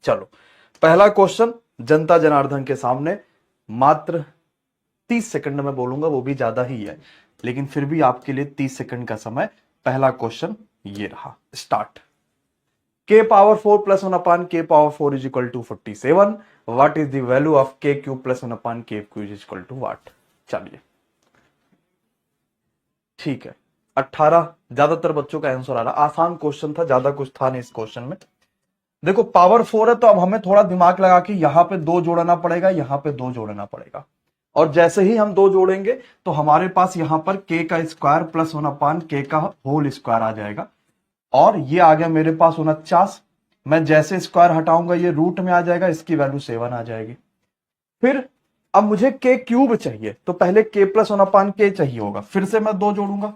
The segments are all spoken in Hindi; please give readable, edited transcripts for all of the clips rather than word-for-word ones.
चलो पहला क्वेश्चन जनता जनार्दन के सामने, मात्र 30 सेकंड में बोलूंगा, वो भी ज्यादा ही है, लेकिन फिर भी आपके लिए 30 सेकंड का समय। पहला क्वेश्चन ये रहा, start. k power 4 plus 1 upon k power 4 is equal to 47। What is the value of k cube plus 1 upon k cube is equal to what. चलिए ठीक है, 18 ज्यादातर बच्चों का आंसर आ रहा। आसान क्वेश्चन था, ज्यादा कुछ था नहीं इस क्वेश्चन में। देखो पावर 4 है तो अब हमें थोड़ा दिमाग लगा के यहां पे 2 जोड़ना पड़ेगा, यहां पे 2 जोड़ना पड़ेगा, और जैसे ही हम 2 जोड़ेंगे तो हमारे पास यहां पर k का स्क्वायर प्लस 1 अपान k का होल स्क्वायर आ जाएगा, और ये आ गया मेरे पास 49। मैं जैसे स्क्वायर हटाऊंगा ये रूट में आ जाएगा, इसकी वैल्यू 7 आ जाएगी। फिर अब मुझे k क्यूब चाहिए, तो पहले k प्लस 1 अपान k चाहिए होगा, फिर से मैं 2 जोड़ूंगा,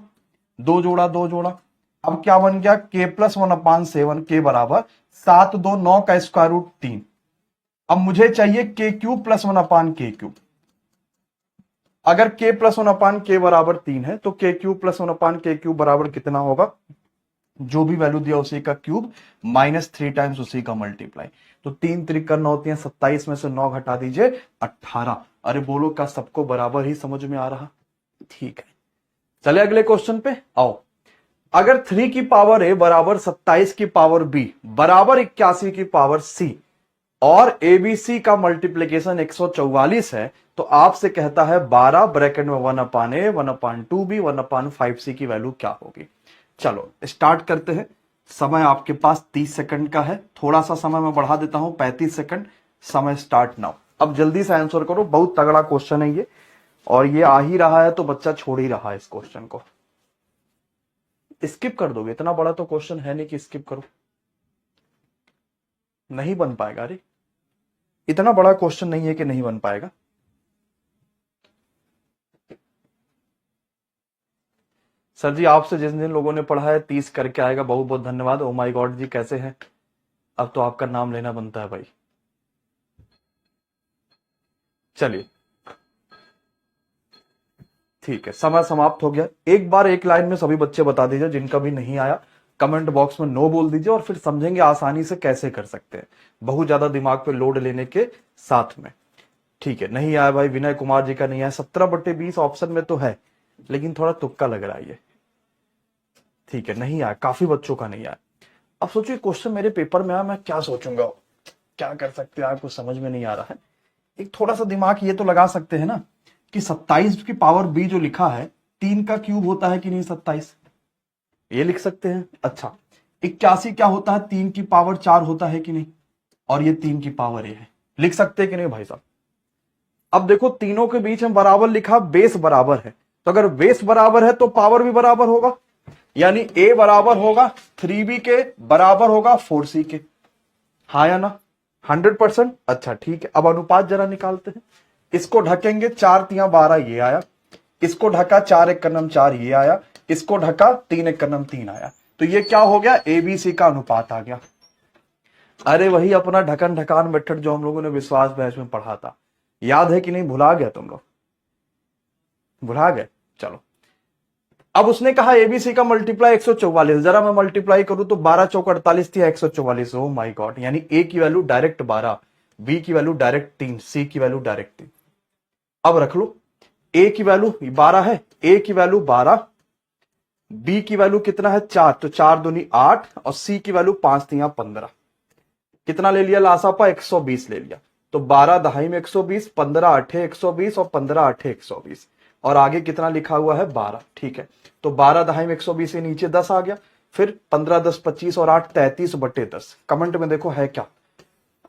2 जोड़ा 2 जोड़ा, अब क्या बन गया k प्लस 1 अपान 7, k बराबर 7 2 9 का स्क्वायर रूट 3। अब मुझे चाहिए k cube plus 1 upon k cube. अगर k प्लस 1 अपान k बराबर 3 है तो k cube plus 1 upon k cube बराबर कितना होगा, जो भी वैल्यू दिया उसी का क्यूब माइनस 3 टाइम्स उसी का मल्टीप्लाई। तो 3 त्रिक 9 होती है 27 में से 9 घटा दीजिए 18। अरे बोलो क्या सबको बराबर ही समझ में आ रहा। ठीक है, चले अगले क्वेश्चन पे आओ। अगर 3 की पावर a बराबर 27 की पावर b बराबर 81 की पावर c और एबीसी का मल्टीप्लीकेशन 144 है, तो आपसे कहता है 12 ब्रैकेट में 1 अपान ए 1 अपान 2b 1 अपान 5c की वैल्यू क्या होगी। चलो स्टार्ट करते हैं। समय आपके पास 30 सेकंड का है, थोड़ा सा समय मैं बढ़ा देता हूं 35 सेकंड। समय स्टार्ट नाउ। अब जल्दी से आंसर करो, बहुत तगड़ा क्वेश्चन है ये, और ये आ ही रहा है तो बच्चा छोड़ ही रहा है इस क्वेश्चन को। स्किप कर दोगे, इतना बड़ा तो क्वेश्चन है नहीं कि स्किप करो, नहीं बन पाएगा। अरे इतना बड़ा क्वेश्चन नहीं है कि नहीं बन पाएगा। सर जी आपसे जिन जिन लोगों ने पढ़ा है 30 करके आएगा, बहुत बहुत धन्यवाद। ओ माय गॉड जी कैसे हैं, अब तो आपका नाम लेना बनता है भाई। चलिए ठीक है, समय समाप्त हो गया। एक बार एक लाइन में सभी बच्चे बता दीजिए, जिनका भी नहीं आया कमेंट बॉक्स में नो बोल दीजिए, और फिर समझेंगे आसानी से कैसे कर सकते हैं, बहुत ज्यादा दिमाग पे लोड लेने के साथ में। ठीक है, नहीं आया भाई, विनय कुमार जी का नहीं आया। 17/20 ऑप्शन में तो है, लेकिन थोड़ा तुक्का लग रहा है ये। ठीक है, नहीं आया, काफी बच्चों का नहीं आया। अब सोचिए क्वेश्चन मेरे पेपर में आया, मैं क्या सोचूंगा, क्या कर सकते हैं, आपको समझ में नहीं आ रहा है। एक थोड़ा सा दिमाग ये तो लगा सकते हैं ना कि 27 की पावर b जो लिखा है 3 का क्यूब होता है कि नहीं 27, ये लिख सकते हैं। अच्छा 81 क्या होता है, 3 की पावर 4 होता है कि नहीं, और ये 3 की पावर a है, लिख सकते हैं कि नहीं भाई साहब। अब देखो तीनों के बीच में बराबर लिखा, बेस बराबर है, तो अगर बेस बराबर है तो पावर भी बराबर होगा, यानी a बराबर होगा 3b के बराबर होगा 4c के। हाँ या ना, 100%। अच्छा ठीक है, अब अनुपात जरा निकालते हैं। इसको ढकेंगे 4 तिया 12 ये आया, इसको ढका 4 1 कन्नम 4 ये आया, इसको ढका 3 1 कन्नम 3 आया, तो ये क्या हो गया, एबीसी का अनुपात आ गया। अरे वही अपना ढकन ढकान मेथड जो हम लोगों ने विश्वास बैच में पढ़ा था, याद है कि नहीं, भुला गया तुम लोग, भुला गए। चलो अब उसने कहा एबीसी का मल्टीप्लाई 144, जरा मैं मल्टीप्लाई करूं तो 12 चौक 48 थी 144। ओ माय गॉड, यानी ए की वैल्यू डायरेक्ट 12, बी की वैल्यू डायरेक्ट 3, सी की वैल्यू डायरेक्ट 3। अब रख लो, ए की वैल्यू 12 है, ए की वैल्यू 12, बी की वैल्यू कितना है 4, तो 4 दूनी 8, और सी की वैल्यू 5 तिया 15। कितना ले लिया लासापा, 120 ले लिया। तो 12 दहाई में 120, 15 8 120, और 15 8 120, और आगे कितना लिखा हुआ है 12। ठीक है, तो 12 दहाई में 120 के नीचे 10 आ गया, फिर 15 10 25 और 8 33/10। कमेंट में देखो है क्या,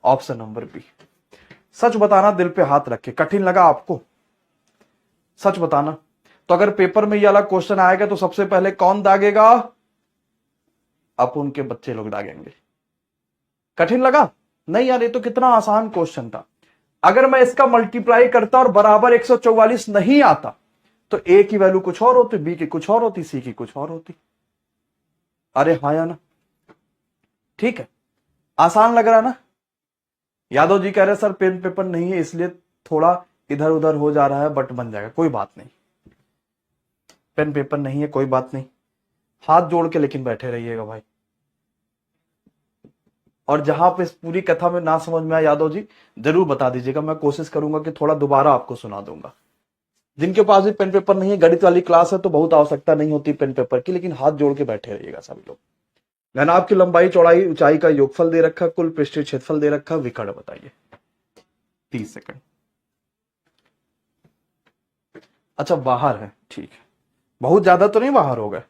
ऑप्शन नंबर बी। सच बताना, दिल पे हाथ रख के, कठिन लगा आपको, सच बताना। तो अगर पेपर में ये वाला क्वेश्चन आएगा तो सबसे पहले कौन दागेगा, अपुन के बच्चे लोग दागेंगे। कठिन लगा नहीं यार, ये तो कितना आसान क्वेश्चन था। अगर मैं इसका मल्टीप्लाई करता और बराबर 144 नहीं आता तो ए की वैल्यू कुछ और होती, बी की कुछ और होती, सी की कुछ और होती। अरे हाँ या ना, ठीक है, आसान लग रहा ना। यादव जी कह रहे सर पेन पेपर नहीं है इसलिए थोड़ा इधर उधर हो जा रहा है, बट बन जाएगा, कोई बात नहीं। पेन पेपर नहीं है कोई बात नहीं, हाथ जोड़ के लेकिन बैठे रहिएगा भाई। और जहां पे इस पूरी कथा में ना समझ में आया यादव जी जरूर बता दीजिएगा, मैं कोशिश करूंगा कि थोड़ा दोबारा आपको सुना दूंगा। जिनके पास भी पेन पेपर नहीं है, गणित वाली क्लास है तो बहुत आवश्यकता नहीं होती पेन पेपर की, लेकिन हाथ जोड़ के बैठे रहिएगा सभी लोग। घनाभ की लंबाई चौड़ाई ऊंचाई का योगफल दे रखा, कुल पृष्ठीय क्षेत्रफल दे रखा, विकर्ण बताइए। 30 सेकंड। अच्छा बाहर है, ठीक है, बहुत ज्यादा तो नहीं बाहर हो गए?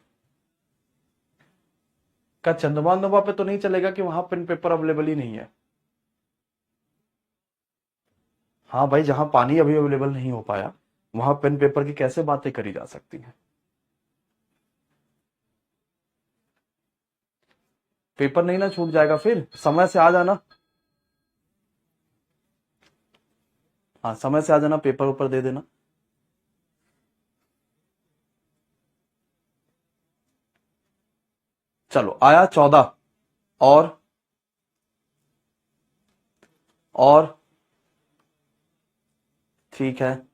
क्या चंदवा नोवा पे तो नहीं चलेगा कि वहां पेन पेपर अवेलेबल ही नहीं है? हाँ भाई, जहां पानी अभी अवेलेबल नहीं हो पाया वहां पेन पेपर की कैसे बातें करी जा सकती हैं? पेपर नहीं ना छूट जाएगा, फिर समय से आ जाना। हाँ समय से आ जाना, पेपर ऊपर दे देना। चलो आया 14। और और ठीक है।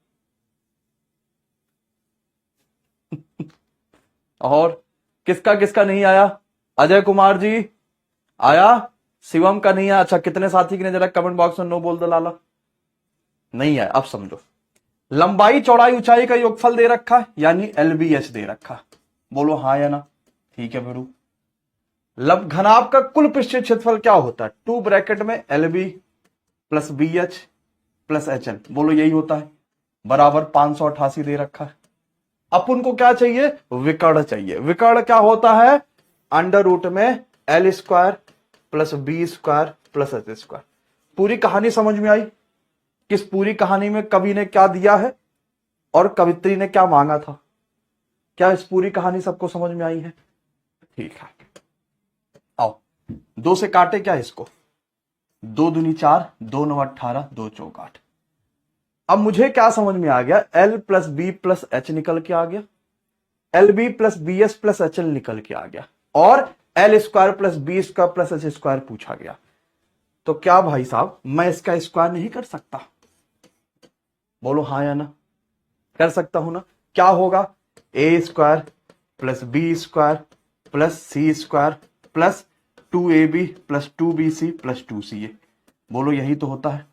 और किसका किसका नहीं आया? अजय कुमार जी आया, शिवम का नहीं आया। अच्छा कितने साथी की ने जरा कमेंट बॉक्स में नो बोल दो लाला। नहीं आया, अब समझो। लंबाई चौड़ाई ऊंचाई का योगफल दे रखा है, यानी एलबीएच दे रखा। बोलो हाँ या ना। ठीक है फिर घनाभ का कुल पृष्ठीय क्षेत्रफल क्या होता है? 2 ब्रैकेट में l b plus b h plus h l, बोलो यही होता है, बराबर 588 दे रखा है। अपन को क्या चाहिए? विकर्ण चाहिए। विकर्ण क्या होता है? अंडर रूट में l square plus B square plus h square. पूरी कहानी समझ में आई? किस पूरी कहानी में कवि ने क्या दिया है और कवित्री ने क्या मांगा था? क्या इस पूरी कहानी सबको समझ में आई है? ठीक है, आओ 2 से काटे क्या इसको? 2 दूनी 4, 2 9 18, 2 चौक 8। अब मुझे क्या समझ में आ गया? L plus b plus h निकल के आ गया, l b plus b s plus h l निकल के आ गया, और l square plus B square plus h square पूछा गया। तो क्या भाई साहब मैं इसका स्क्वायर नहीं कर सकता? बोलो हाँ या ना। कर सकता हूं ना। क्या होगा? A square plus B square plus C square plus 2ab plus 2bc plus 2ca। बोलो यही तो होता है।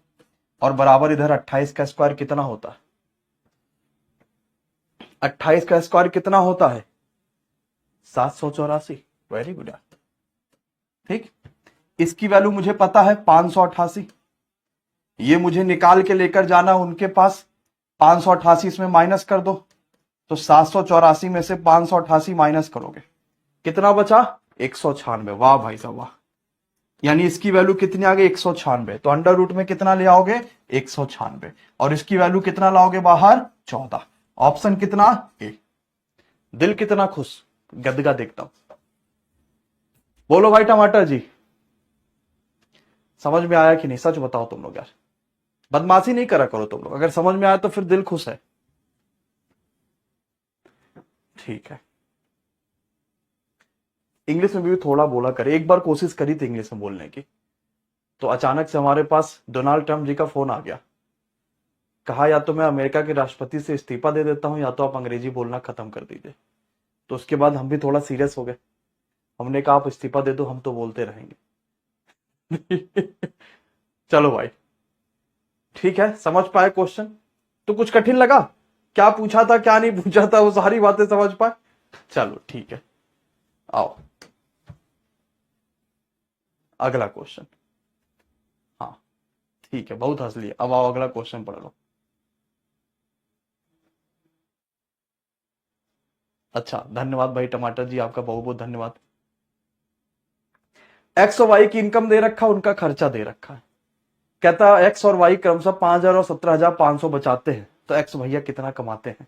और बराबर इधर 28 का स्क्वायर कितना होता है? 28 का स्क्वायर कितना होता है? 784। वेरी गुड यार। ठीक, इसकी वैल्यू मुझे पता है 588। ये मुझे निकाल के लेकर जाना उनके पास। 588 इसमें माइनस कर दो, तो 784 में से 588 माइनस करोगे, कितना बचा? 196। वाह भाई साहब वाह। यानी इसकी वैल्यू कितनी आ गई? 196। तो अंडर रूट में कितना ले आओगे? 196। और इसकी वैल्यू कितना लाओगे बाहर? 14। ऑप्शन कितना? ए। दिल कितना खुश, गदगा देखता हूं। बोलो भाई टमाटर जी, समझ में आया कि नहीं? सच बताओ तुम लोग यार, बदमाशी नहीं करा करो तुम लोग। अगर समझ में आया तो फिर दिल खुश है। ठीक है, इंग्लिश में भी थोड़ा बोला करे। एक बार कोशिश करी थी इंग्लिश में बोलने की, तो अचानक से हमारे पास डोनाल्ड ट्रंप जी का फोन आ गया। कहा या तो मैं अमेरिका के राष्ट्रपति से इस्तीफा दे देता हूं या तो आप अंग्रेजी बोलना खत्म कर दीजिए। तो उसके बाद हम भी थोड़ा सीरियस हो गए। हमने कहा आप इस्तीफा दे दो, हम तो बोलते रहेंगे। चलो भाई, ठीक है, समझ पाए क्वेश्चन? तो कुछ कठिन लगा? क्या पूछा था क्या नहीं पूछा था वो सारी बातें समझ पाए? चलो ठीक है, आओ अगला क्वेश्चन। हाँ ठीक है, बहुत हंस लिया, अब आओ अगला क्वेश्चन पढ़ लो। अच्छा धन्यवाद भाई टमाटर जी, आपका बहुत बहुत धन्यवाद। एक्स और वाई की इनकम दे रखा, उनका खर्चा दे रखा है। कहता है एक्स और वाई क्रमशः 5,000 और 17,500 बचाते हैं, तो एक्स भैया कितना कमाते हैं?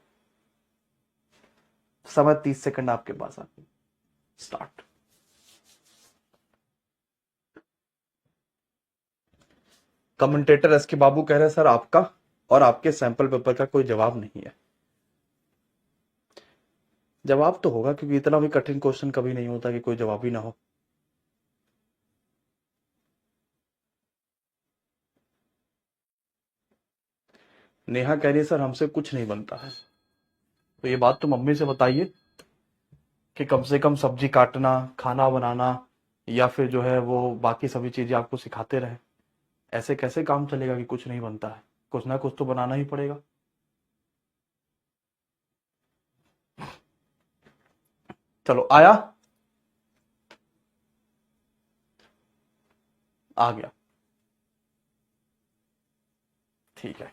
समय 30 सेकंड आपके पास आके स्टार्ट। कमेंटेटर एस के बाबू कह रहे हैं सर आपका और आपके सैंपल पेपर का कोई जवाब नहीं है। जवाब तो होगा, क्योंकि इतना भी कठिन क्वेश्चन कभी नहीं होता कि कोई जवाब ही ना हो। नेहा कह रही है सर हमसे कुछ नहीं बनता है। तो ये बात तो मम्मी से बताइए कि कम से कम सब्जी काटना, खाना बनाना, या फिर जो है वो बाकी सभी चीजें आपको सिखाते रहे। ऐसे कैसे काम चलेगा कि कुछ नहीं बनता है, कुछ ना कुछ तो बनाना ही पड़ेगा। चलो आया, आ गया, ठीक है।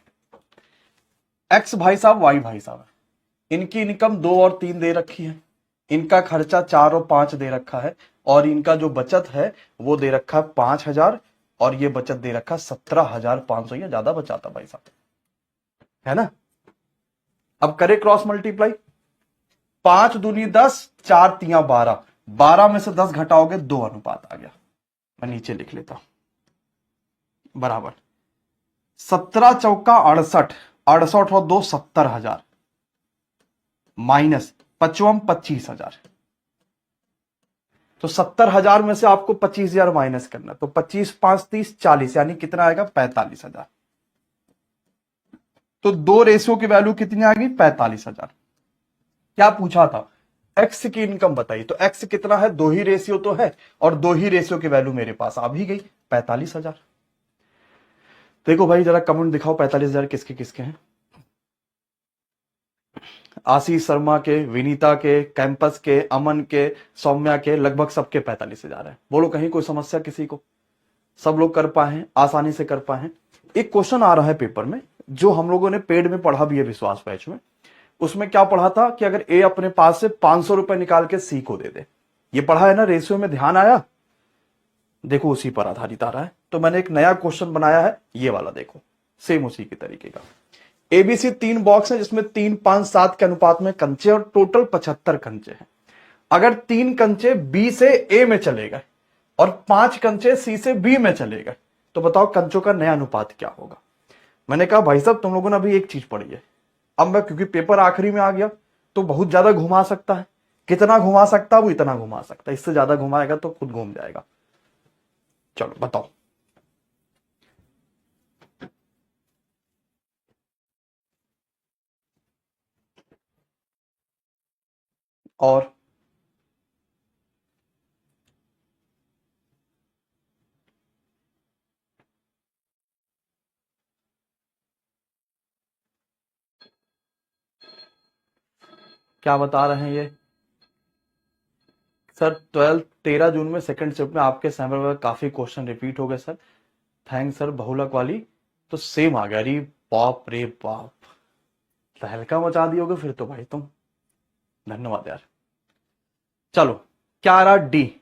एक्स भाई साहब, वाई भाई साहब है, इनकी इनकम 2 और 3 दे रखी है, इनका खर्चा 4 और 5 दे रखा है, और इनका जो बचत है वो दे रखा है 5,000, और ये बचत दे रखा 17,500। ये ज्यादा बचाता भाई साहब, है ना। अब करे क्रॉस मल्टीप्लाई, 5 दूनी 10, 4 तियां 12, 12 में से 10 घटाओगे 2 अनुपात आ गया। मैं नीचे लिख लेता हूं, बराबर 17 चौका 68, 68 और 2 70,000, माइनस 55 25,000। तो 70,000 में से आपको 25,000 माइनस करना, तो 25 5 30 40, यानी कितना आएगा 45,000। तो 2 रेशियो की वैल्यू कितनी आ गई 45,000। क्या पूछा था, एक्स की इनकम बताइए, तो एक्स कितना है, 2 ही रेशियो तो है, और 2 ही रेशियो की वैल्यू मेरे पास आ भी गई 45,000। देखो भाई जरा कमेंट दिखाओ 45,000 किसके किसके हैं। आशीष शर्मा के, विनीता के, कैंपस के, अमन के, सौम्या के, लगभग सबके 45,000 है। बोलो कहीं कोई समस्या किसी को, सब लोग कर पाए हैं, आसानी से कर पाए हैं। एक क्वेश्चन आ रहा है पेपर में जो हम लोगों ने पेड में पढ़ा भी है विश्वास बैच में। उसमें क्या पढ़ा था कि अगर ए अपने पास से 500 रुपए निकाल के सी को दे दे, ये पढ़ा है ना, रेशियो में ध्यान आया, देखो उसी पर आधारित आ रहा है। तो मैंने एक नया क्वेश्चन बनाया है, ये वाला देखो, सेम उसी के तरीके का। एबीसी 3 बॉक्स है जिसमें 3 5 7 के अनुपात में कंचे और टोटल 75 कंचे हैं। अगर 3 कंचे बी से ए में चले गए और 5 कंचे सी से बी में चले गए, तो बताओ कंचों का नया अनुपात क्या होगा। मैंने कहा भाई साहब तुम लोगों ने अभी एक चीज पढ़ी है, अब मैं क्योंकि पेपर आखिरी में आ गया तो बहुत ज्यादा घुमा सकता है, कितना घुमा सकता है वो इतना घुमा सकता है, इससे ज्यादा घुमाएगा तो खुद घूम जाएगा। चलो बताओ, और क्या बता रहे हैं ये सर, 12 13 जून में सेकंड शिफ्ट में आपके सैम्पल में काफी क्वेश्चन रिपीट हो गए सर, थैंक्स सर। बहुलक वाली तो सेम आ गया, अरे बाप रे बाप, तहलका मचा दियोगे फिर तो भाई तुम, धन्यवाद यार। चलो क्या आ रहा, डी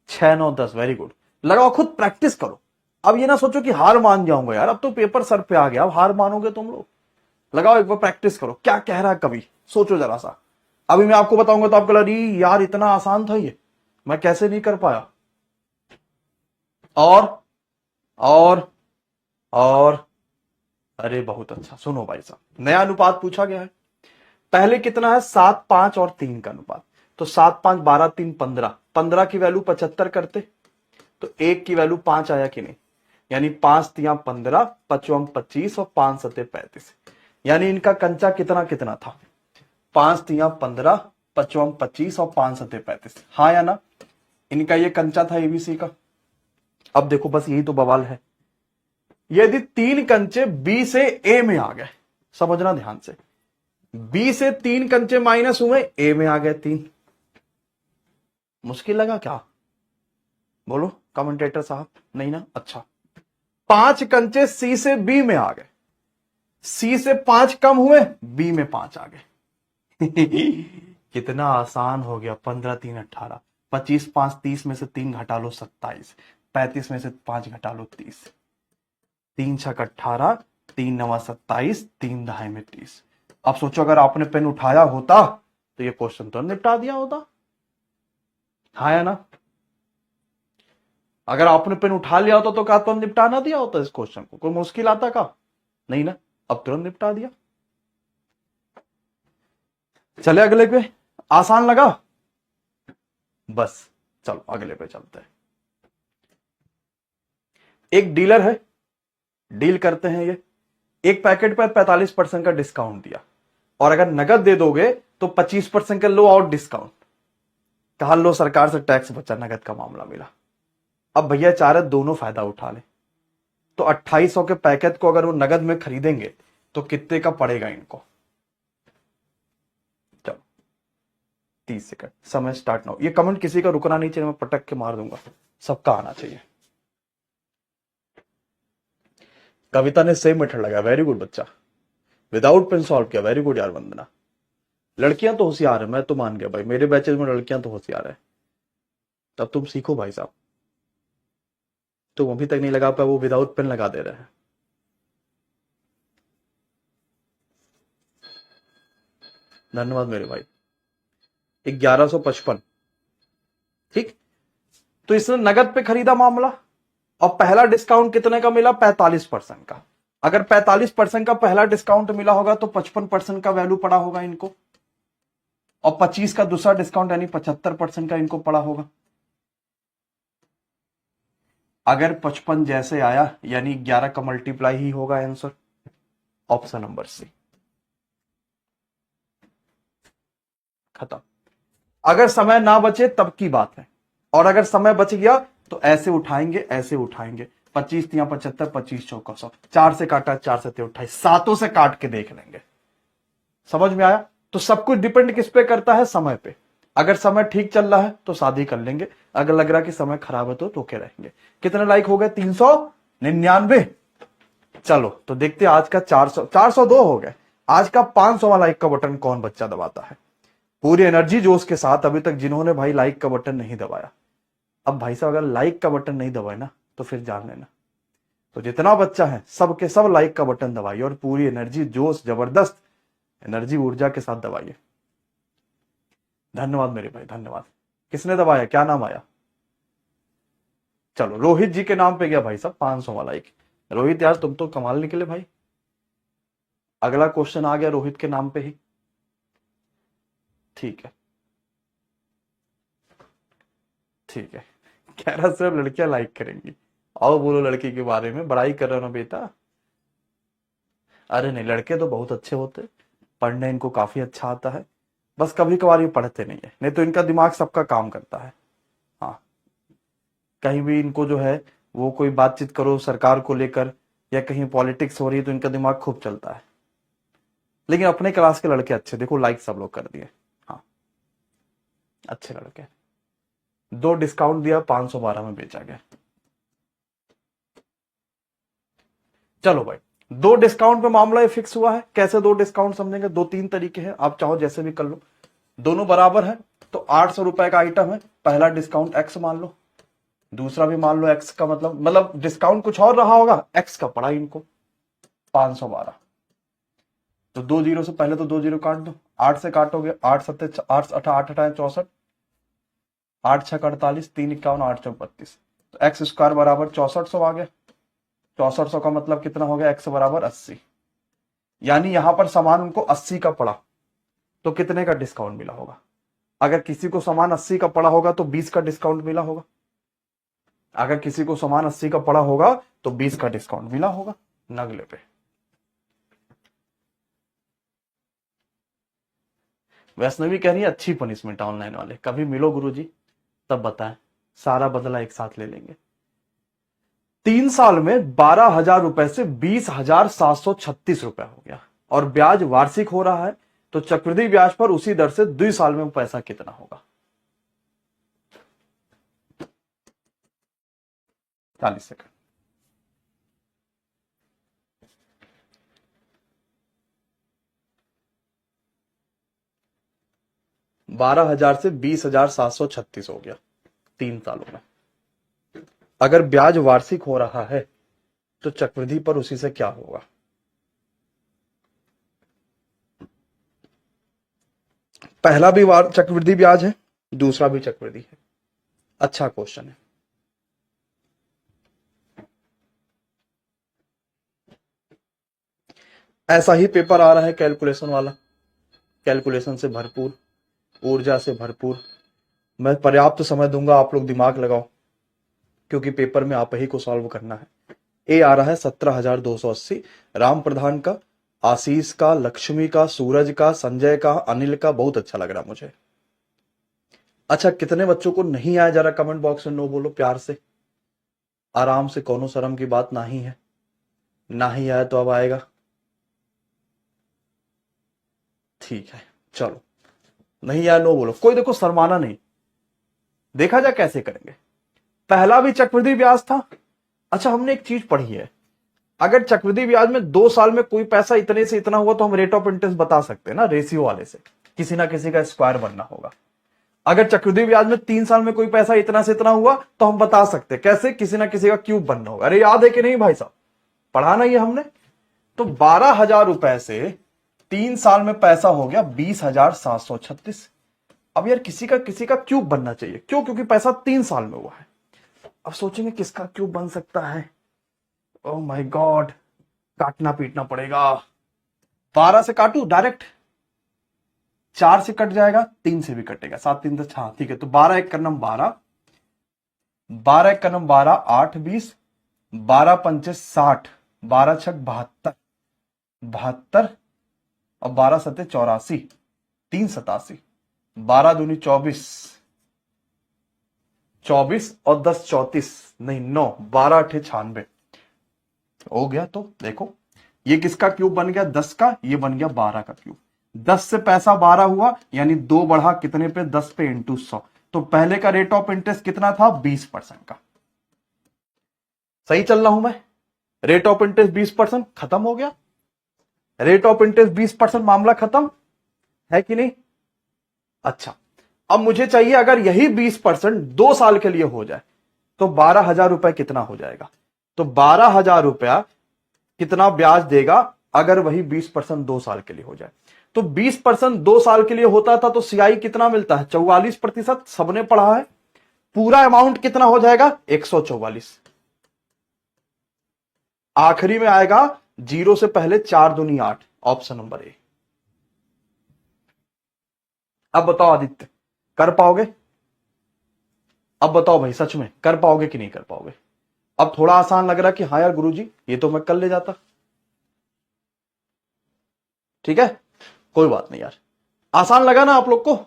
6 9 10, वेरी गुड। लगाओ खुद प्रैक्टिस करो, अब ये ना सोचो कि हार मान जाऊंगा यार, अब तो पेपर सर पे आ गया, अब हार मानोगे तुम लोग। लगाओ एक बार प्रैक्टिस करो, क्या कह रहा है कवि, सोचो जरा सा। अभी मैं आपको बताऊंगा तो आपको लगी यार इतना आसान था ये, मैं कैसे नहीं कर पाया। और और और अरे बहुत अच्छा, सुनो भाई साहब, नया अनुपात पूछा गया है। पहले कितना है, 7 5 और 3 का अनुपात, तो 7 5 12 3 15, 15 की वैल्यू 75 करते तो 1 की वैल्यू 5 आया कि नहीं, यानी 5 तियां 15, 55 25 और 5 सते 35, यानी इनका कंचा कितना कितना था, 5 तियां 15, 55 25 और 5 सते 35, हाँ या ना। इनका ये कंचा था एबीसी का। अब देखो बस यही तो बवाल है, यदि 3 कंचे बी से ए में आ गए, समझना ध्यान से, बी से 3 कंचे माइनस हुए, ए में आ गए 3, मुश्किल लगा क्या, बोलो कमेंटेटर साहब, नहीं ना, अच्छा। 5 कंचे सी से बी में आ गए, सी से 5 कम हुए, बी में 5 आ गए। कितना आसान हो गया, 15 3 18, 25 5 30 में से 3 घटा लो 27, 35 में से 5 घटा लो 30, 3 6 18, 3 9 27, 3 दहाई में 30। अब सोचो अगर आपने पेन उठाया होता तो ये क्वेश्चन तो निपटा दिया होता, हाँ या ना। अगर आपने पेन उठा लिया होता तो क्या तुरंत निपटा ना दिया होता इस क्वेश्चन को, कोई मुश्किल आता का, नहीं ना, अब तुरंत निपटा दिया। चले अगले पे, आसान लगा, बस चलो अगले पे चलते हैं। एक डीलर है, डील करते हैं ये, एक पैकेट पर 45% का डिस्काउंट दिया, और अगर नगद दे दोगे तो 25% का लो आउट डिस्काउंट। कहा लो सरकार से टैक्स बचा, नगद का मामला मिला। अब भैया चाह रहे दोनों फायदा उठा ले, तो 2800 के पैकेट को अगर वो नगद में खरीदेंगे तो कितने का पड़ेगा इनको? चलो 30 सेकंड, समय स्टार्ट ना हो। ये कमेंट किसी का रुकना नहीं चाहिए, मैं पटक के मार दूंगा, सबका आना चाहिए। कविता ने सेम मेथड लगाया, वेरी गुड बच्चा, विदाउट पेन सॉल्व किया, वेरी गुड यार वंदना। लड़कियां तो होशियार है, मैं तो मान गया भाई, मेरे बैचेज में लड़कियां तो होशियार है। तब तुम सीखो भाई साहब, तुम अभी तक नहीं लगा पाए, वो विदाउट पेन लगा दे रहे हैं। धन्यवाद मेरे भाई। 1155, ठीक। तो इसने नगद पे खरीदा मामला, और पहला डिस्काउंट कितने का मिला? 45% का। अगर 45% का पहला डिस्काउंट मिला होगा तो 55% का वैल्यू पड़ा होगा इनको, और 25 का दूसरा डिस्काउंट यानी 75% का इनको पड़ा होगा। अगर 55 जैसे आया यानी 11 का मल्टीप्लाई ही होगा आंसर, ऑप्शन नंबर सी। खत्म। अगर समय ना बचे तब की बात है, और अगर समय बच गया तो ऐसे उठाएंगे, ऐसे उठाएंगे। 25 तिया 75, 25 चौका 100, 4 से काटा 4 से 28, सातों से काट के देख लेंगे। समझ में आया? तो सब कुछ डिपेंड किस पे करता है? समय पे। अगर समय ठीक चल रहा है तो शादी कर लेंगे, अगर लग रहा है कि समय खराब है तो रोके रहेंगे। कितने लाइक हो गए? 399। चलो तो देखते हैं आज का 402 हो गए। आज का 500वां लाइक का बटन कौन बच्चा दबाता है? पूरी एनर्जी जोश के साथ अभी तक जिन्होंने भाई लाइक का बटन नहीं दबाया, अब भाई साहब अगर लाइक का बटन नहीं दबाए ना तो फिर जान लेना। तो जितना बच्चा है सब के सब लाइक का बटन दबाइए, और पूरी एनर्जी जोश जबरदस्त एनर्जी ऊर्जा के साथ दबाइए। धन्यवाद मेरे भाई, धन्यवाद। किसने दबाया? क्या नाम आया? चलो रोहित जी के नाम पे गया भाई साहब 500वां लाइक। रोहित यार तुम तो कमाल निकले भाई, अगला क्वेश्चन आ गया रोहित के नाम पे ही। ठीक है, ठीक है। कह रहा सिर्फ लड़कियां लाइक करेंगी। आओ बोलो लड़की के बारे में, बड़ाई कर रहे हो ना बेटा। अरे नहीं, लड़के तो बहुत अच्छे होते, पढ़ने इनको काफी अच्छा आता है, बस कभी कभार ये पढ़ते नहीं है, नहीं तो इनका दिमाग सबका काम करता है। हाँ, कहीं भी इनको जो है वो कोई बातचीत करो सरकार को लेकर, या कहीं पॉलिटिक्स हो रही है तो इनका दिमाग खूब चलता है। लेकिन अपने क्लास के लड़के अच्छे, देखो लाइक सब लोग कर दिए। हाँ, अच्छे लड़के। 2 डिस्काउंट दिया, 512 में बेचा गया। चलो भाई, 2 डिस्काउंट पे मामला ये फिक्स हुआ है। कैसे 2 डिस्काउंट समझेंगे? 2-3 तरीके हैं, आप चाहो जैसे भी कर लो। दोनों बराबर है तो 800 रुपए का आइटम है, पहला डिस्काउंट एक्स मान लो, दूसरा भी मान लो एक्स का, मतलब डिस्काउंट कुछ और रहा होगा, एक्स का पड़ा इनको 512। तो 2 जीरो से पहले तो 2 जीरो काट दो, 8 से काटोगे 8 सत्ते 8 8 8 64, 8 6 48, 3 51, 8 चौक 32, तो एक्स स्क्वायर बराबर 6400 आ गया। 6400 का मतलब कितना हो गया? एक्स बराबर 80, यानी यहां पर सामान उनको 80 का पड़ा, तो कितने का डिस्काउंट मिला होगा? अगर किसी को सामान 80 का पड़ा होगा तो 20 का डिस्काउंट मिला होगा। अगर किसी को सामान 80 का पड़ा होगा तो 20 का डिस्काउंट मिला होगा नगले पे। वैष्णवी कह रही है अच्छी पनिशमेंट ऑनलाइन वाले, कभी मिलो गुरुजी तब बताएं, सारा बदला एक साथ ले लेंगे। 3 साल में 12,000 रुपए से 20,736 रुपए हो गया, और ब्याज वार्षिक हो रहा है, तो चक्रवृद्धि ब्याज पर उसी दर से 2 साल में पैसा कितना होगा? 40 सेकंड। 12,000 से 20,736 हो गया 3 सालों में। अगर ब्याज वार्षिक हो रहा है तो चक्रवृद्धि पर उसी से क्या होगा? पहला भी चक्रवृद्धि ब्याज है, दूसरा भी चक्रवृद्धि है। अच्छा क्वेश्चन है। ऐसा ही पेपर आ रहा है कैलकुलेशन वाला, कैलकुलेशन से भरपूर, ऊर्जा से भरपूर। मैं पर्याप्त समय दूंगा, आप लोग दिमाग लगाओ, क्योंकि पेपर में आप ही को सॉल्व करना है। ए आ रहा है 17,280, राम प्रधान का, आशीष का, लक्ष्मी का, सूरज का, संजय का, अनिल का। बहुत अच्छा लग रहा मुझे। अच्छा, कितने बच्चों को नहीं आया जरा कमेंट बॉक्स में नो बोलो प्यार से, आराम से, कोनो शर्म की बात नहीं है। ना ही आया तो अब आएगा। ठीक है, चलो, नहीं आया नो बोलो, कोई देखो शर्माना नहीं, देखा जाए कैसे करेंगे। पहला भी चक्रवृद्धि ब्याज था। अच्छा, हमने एक चीज पढ़ी है, अगर चक्रवृद्धि ब्याज में 2 साल में कोई पैसा इतने से इतना हुआ तो हम रेट ऑफ इंटरेस्ट बता सकते हैं ना, रेशियो वाले से, किसी ना किसी का स्क्वायर बनना होगा। अगर चक्रवृद्धि ब्याज में 3 साल में कोई पैसा इतना से इतना हुआ तो हम बता सकते हैं कैसे, किसी ना किसी का क्यूब बनना होगा। अरे याद है कि नहीं भाई साहब, पढ़ा ना ये हमने। तो 12,000 रुपए से 3 साल में पैसा हो गया 20,736। अब यार किसी का क्यूब बनना चाहिए, क्यों? क्योंकि पैसा 3 साल में हुआ है। अब सोचेंगे किसका क्यूब बन सकता है। ओह माय गॉड, काटना पीटना पड़ेगा। 12 से काटू डायरेक्ट, 4 से कट जाएगा, 3 से भी कटेगा, 7 3 10, हाँ ठीक है। तो 12 एक करनम 12, 12 एक करनम 12, 8 20, 12 पंचे 60, 12 छक 72, 72 और 12 सत्ते 84, 3 87, 12 दूनी 24, 24 और 10 34, नहीं 9, 12 अठे 96 हो गया। तो देखो ये किसका क्यूब बन गया, 10 का, ये बन गया 12 का क्यूब। 10 से पैसा 12 हुआ, यानी 2 बढ़ा कितने पे, 10 पे इंटू 100। तो पहले का रेट ऑफ इंटरेस्ट कितना था, 20% का। सही चल रहा हूं मैं? रेट ऑफ इंटरेस्ट 20%, खत्म हो गया। रेट ऑफ इंटरेस्ट 20%, मामला खत्म है कि नहीं? अच्छा, अब मुझे चाहिए अगर यही 20% 2 साल के लिए हो जाए तो 12,000 रुपए कितना हो जाएगा। तो 12,000 रुपया कितना ब्याज देगा अगर वही 20% 2 साल के लिए हो जाए। तो 20% 2 साल के लिए होता था तो सीआई कितना मिलता है, 44%, सबने पढ़ा है। पूरा अमाउंट कितना हो जाएगा, 144। आखिरी में आएगा 0 से पहले 4 दूनी 8, ऑप्शन नंबर ए। अब बताओ आदित्य, कर पाओगे? अब बताओ भाई, सच में कर पाओगे कि नहीं कर पाओगे? अब थोड़ा आसान लग रहा है कि हाँ यार गुरुजी ये तो मैं कर ले जाता। ठीक है, कोई बात नहीं यार, आसान लगा ना आप लोग को?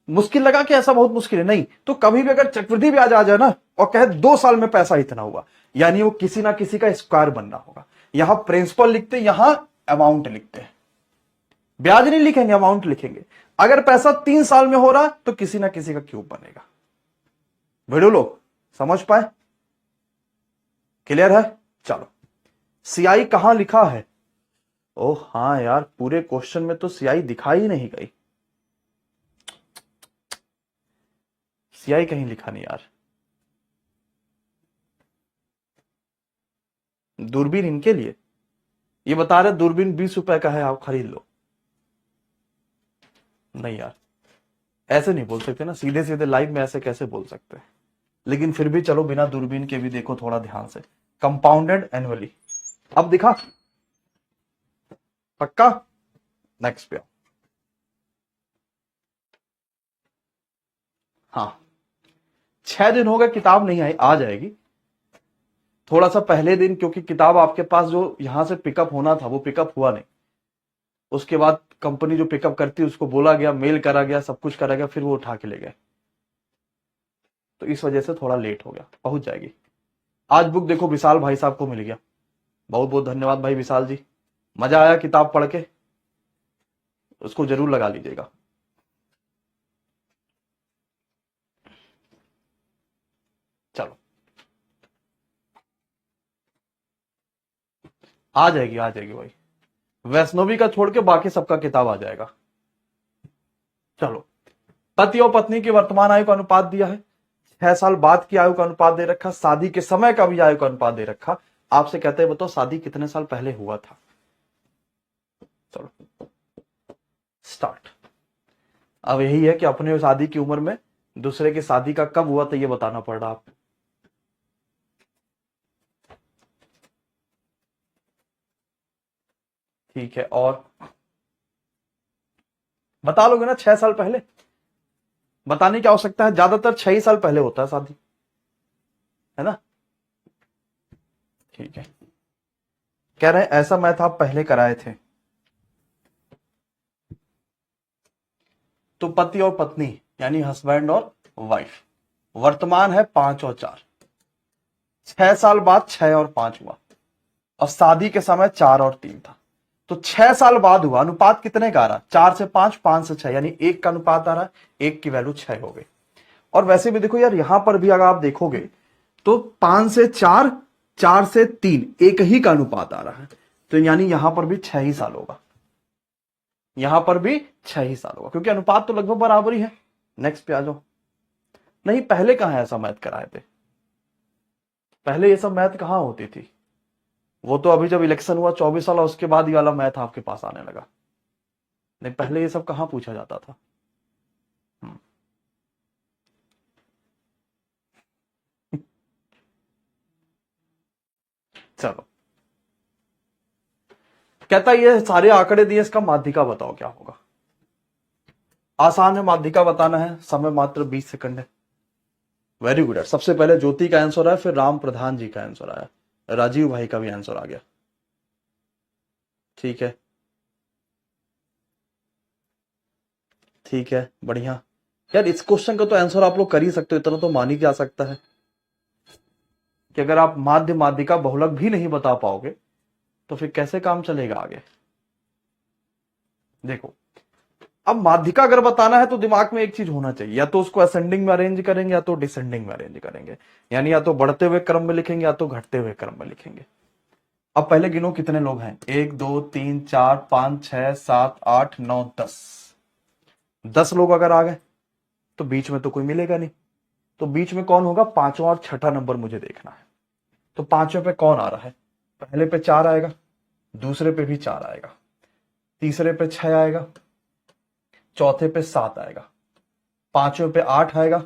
मुश्किल लगा कि ऐसा बहुत मुश्किल है? नहीं। तो कभी भी अगर चक्रवृद्धि ब्याज आ जाए ना और कहे 2 साल में पैसा इतना हुआ, यानी वो किसी ना किसी का स्क्वायर बनना होगा। यहां प्रिंसिपल लिखते, यहां अमाउंट लिखते हैं, ब्याज नहीं लिखेंगे, अमाउंट लिखेंगे। अगर पैसा 3 साल में हो रहा तो किसी ना किसी का क्यूब बनेगा। वीडियो लोग समझ पाए? क्लियर है? चलो, सीआई कहां लिखा है? ओह हाँ यार, पूरे क्वेश्चन में तो सीआई दिखाई नहीं गई। सीआई कहीं लिखा नहीं यार। दूरबीन इनके लिए, ये बता रहे दूरबीन 20 रुपए का है, आप खरीद लो। नहीं यार, ऐसे नहीं बोल सकते ना, सीधे सीधे लाइव में ऐसे कैसे बोल सकते हैं। लेकिन फिर भी चलो, बिना दूरबीन के भी देखो थोड़ा ध्यान से। कंपाउंडेड एनुअली, अब दिखा? पक्का? नेक्स्ट पे आओ। हाँ, 6 दिन हो गए किताब नहीं आई, आ जाएगी। थोड़ा सा पहले दिन, क्योंकि किताब आपके पास जो यहां से पिकअप होना था वो पिकअप हुआ नहीं। उसके बाद कंपनी जो पिकअप करती है उसको बोला गया, मेल करा गया, सब कुछ करा गया, फिर वो उठा के ले गए। तो इस वजह से थोड़ा लेट हो गया, पहुंच जाएगी। आज बुक देखो विशाल भाई साहब को मिल गया, बहुत बहुत धन्यवाद भाई विशाल जी। मजा आया किताब पढ़ के, उसको जरूर लगा लीजिएगा। चलो, आ जाएगी भाई। वैष्णवी का छोड़ के बाकी सबका किताब आ जाएगा। चलो, पति और पत्नी की वर्तमान आयु का अनुपात दिया है, 6 साल बाद की आयु का अनुपात दे रखा, शादी के समय का भी आयु का अनुपात दे रखा। आपसे कहते हैं बताओ शादी कितने साल पहले हुआ था। चलो स्टार्ट। अब यही है कि अपने शादी की उम्र में दूसरे की शादी का कब हुआ था ये बताना पड़ रहा आपको। ठीक है, और बता लोगे ना 6 साल पहले? बताने की आवश्यकता है, ज्यादातर 6 ही साल पहले होता है शादी, है ना? ठीक है, कह रहे हैं ऐसा मैथ आप पहले कराए थे। तो पति और पत्नी यानी हस्बैंड और वाइफ। वर्तमान है 5 और 4, 6 साल बाद 6 और 5 हुआ, और शादी के समय 4 और 3 था। तो 6 साल बाद हुआ, अनुपात कितने का आ रहा? 4 से 5, 5 से 6, यानी 1 का अनुपात आ रहा है, 1 की वैल्यू 6 हो गई। और वैसे भी देखो यार, यहां पर भी अगर आप देखोगे तो 5 से 4, 4 से 3, एक ही का अनुपात आ रहा है, तो यानी यहां पर भी 6 ही साल होगा, यहां पर भी 6 ही साल होगा, क्योंकि अनुपात तो लगभग बराबर ही है। नेक्स्ट पे आ जाओ। नहीं, पहले कहां ऐसा मैथ कराए थे? पहले ये सब मैथ कहां होती थी? वो तो अभी जब इलेक्शन हुआ 24 साल, उसके बाद ये वाला मैथ आपके पास आने लगा। नहीं, पहले ये सब कहां पूछा जाता था? चलो, कहता ये सारे आंकड़े दिए, इसका माध्यिका बताओ क्या होगा। आसान है, माध्यिका बताना है, समय मात्र 20 सेकंड है। वेरी गुड है। सबसे पहले ज्योति का आंसर आया, फिर राम प्रधान जी का आंसर आया, राजीव भाई का भी आंसर आ गया। ठीक है, ठीक है, बढ़िया। यार इस क्वेश्चन का तो आंसर आप लोग कर ही सकते हो, इतना तो मान ही जा सकता है कि अगर आप माध्य माध्यिका बहुलक भी नहीं बता पाओगे तो फिर कैसे काम चलेगा आगे। देखो, अब माध्यिका अगर बताना है तो दिमाग में एक चीज होना चाहिए, या तो उसको असेंडिंग में अरेंज करेंगे या तो डिसेंडिंग में अरेंज करेंगे, यानी या तो बढ़ते हुए क्रम में लिखेंगे या तो घटते हुए क्रम में लिखेंगे। अब पहले गिनो कितने लोग हैं, 1 2 3 4 5 6 7 8 9 10। 10 लोग अगर आ गए तो बीच में तो कोई मिलेगा नहीं, तो बीच में कौन होगा? पांचवा और छठा नंबर मुझे देखना है। तो पांचवें पे कौन आ रहा है? पहले पे 4 आएगा, दूसरे पे भी 4 आएगा, तीसरे पे 6 आएगा, चौथे पे 7 आएगा, पांचवें पे 8 आएगा,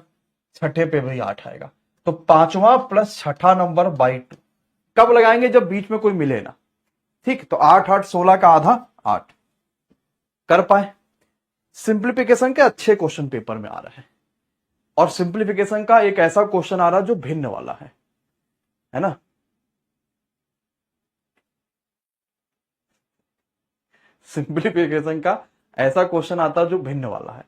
छठे पे भी 8 आएगा। तो पांचवा प्लस छठा नंबर बाई 2 कब लगाएंगे? जब बीच में कोई मिले ना। ठीक, तो 8 8 16 का आधा 8। कर पाए? सिंप्लीफिकेशन के अच्छे क्वेश्चन पेपर में आ रहे हैं, और सिंप्लीफिकेशन का एक ऐसा क्वेश्चन आ रहा है जो भिन्न वाला है ना। सिंप्लीफिकेशन का ऐसा क्वेश्चन आता है जो भिन्न वाला है,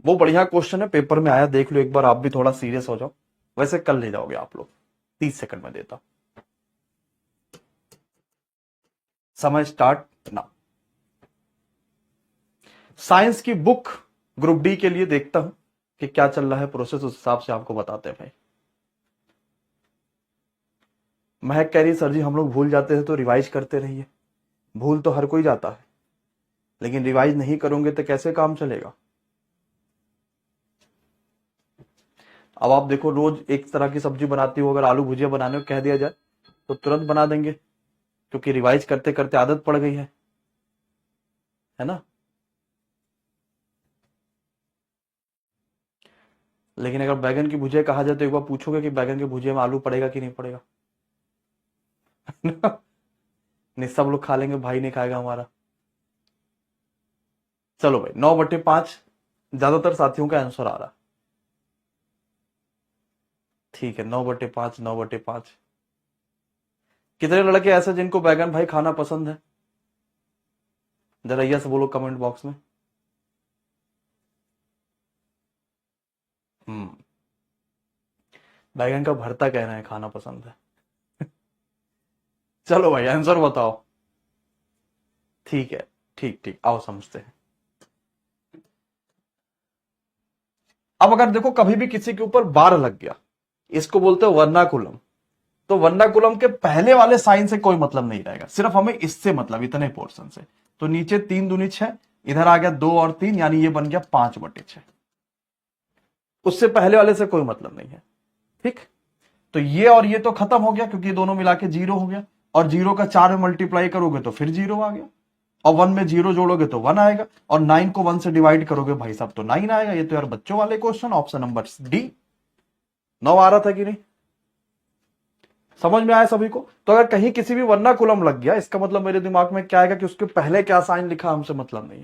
वो बढ़िया क्वेश्चन है, पेपर में आया, देख लो एक बार, आप भी थोड़ा सीरियस हो जाओ, वैसे कल ले जाओगे आप लोग। 30 सेकंड में देता, समय स्टार्ट ना। साइंस की बुक ग्रुप डी के लिए देखता हूं कि क्या चल रहा है प्रोसेस, उस हिसाब से आपको बताते हैं भाई। महक कह रही सर जी हम लोग भूल जाते हैं तो रिवाइज करते रहिए। भूल तो हर कोई जाता है, लेकिन रिवाइज नहीं करोगे तो कैसे काम चलेगा। अब आप देखो, रोज एक तरह की सब्जी बनाती हो, अगर आलू भुजिया बनाने को कह दिया जाए तो तुरंत बना देंगे, क्योंकि रिवाइज करते करते आदत पड़ गई है ना। लेकिन अगर बैगन की भुजिया कहा जाए तो एक बार पूछोगे कि बैगन की भुजिया में आलू पड़ेगा कि नहीं पड़ेगा। नहीं, सब लोग खा लेंगे, भाई नहीं खाएगा हमारा। चलो भाई, 9/5 ज्यादातर साथियों का आंसर आ रहा। ठीक है, 9/5, 9/5। कितने लड़के ऐसे जिनको बैगन भाई खाना पसंद है? जरा यस बोलो कमेंट बॉक्स में। बैगन का भरता कह रहे हैं खाना पसंद है। चलो भाई आंसर बताओ। ठीक है, ठीक ठीक, आओ समझते हैं। अब अगर देखो कभी भी किसी के ऊपर बार लग गया, इसको बोलते हो वर्नाकुलम, तो वर्नाकुलम के पहले वाले साइन से कोई मतलब नहीं रहेगा, सिर्फ हमें इससे मतलब, इतने पोर्शन से। तो नीचे 3 दूनी 6, इधर आ गया 2 और 3, यानी ये बन गया 5/6। उससे पहले वाले से कोई मतलब नहीं है। ठीक, तो ये और ये तो खत्म हो गया, क्योंकि दोनों मिला के 0 हो गया, और 0 का 4 में मल्टीप्लाई करोगे तो फिर 0 आ गया, और 1 में 0 जोड़ोगे तो 1 आएगा, और 9 को 1 से डिवाइड करोगे भाई साहब तो 9 आएगा। ये तो यार बच्चों वाले क्वेश्चन, ऑप्शन नंबर डी 9 आ रहा था कि नहीं? समझ में आया सभी को? तो अगर कहीं किसी भी वर्नाकुलम लग गया, इसका मतलब मेरे दिमाग में क्या आएगा कि उसके पहले क्या साइन लिखा हमसे मतलब नहीं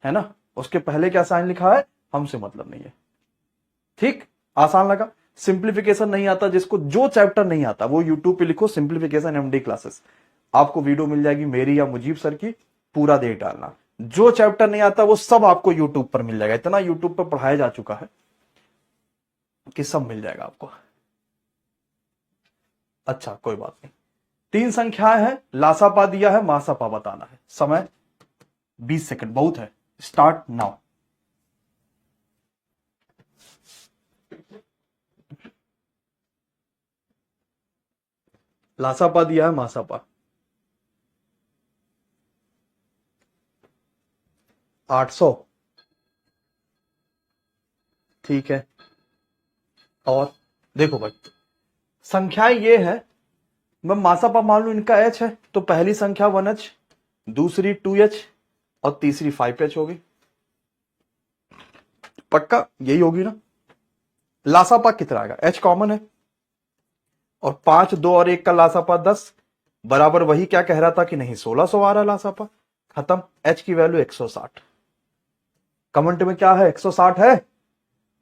है ना। उसके पहले क्या साइन लिखा है हमसे मतलब नहीं है। ठीक, आसान लगा। सिंप्लीफिकेशन नहीं आता, जिसको जो चैप्टर नहीं आता वो यूट्यूब पे लिखो सिंप्लीफिकेशन एमडी क्लासेस, आपको वीडियो मिल जाएगी मेरी या मुजीब सर की, पूरा देख डालना। जो चैप्टर नहीं आता वो सब आपको यूट्यूब पर मिल जाएगा, इतना यूट्यूब पर पढ़ाया जा चुका है कि सब मिल जाएगा आपको। अच्छा कोई बात नहीं, 3 संख्याएं हैं, लासापा दिया है, मासापा बताना है। समय 20 सेकंड बहुत है, स्टार्ट नाउ। लासापा दिया है, मासापा 800, ठीक है। और देखो भाई संख्याएं ये है, मैं मासापा मान लू इनका एच है, तो पहली संख्या 1h, दूसरी 2h और तीसरी 5h होगी, पक्का यही होगी ना। लासापा कितना आएगा, एच कॉमन है और 5, 2 और 1 का लासापा 10 बराबर वही क्या कह रहा था कि नहीं 1600 आ रहा लासापा, खत्म। एच की वैल्यू 160, कमेंट में क्या है 160 है।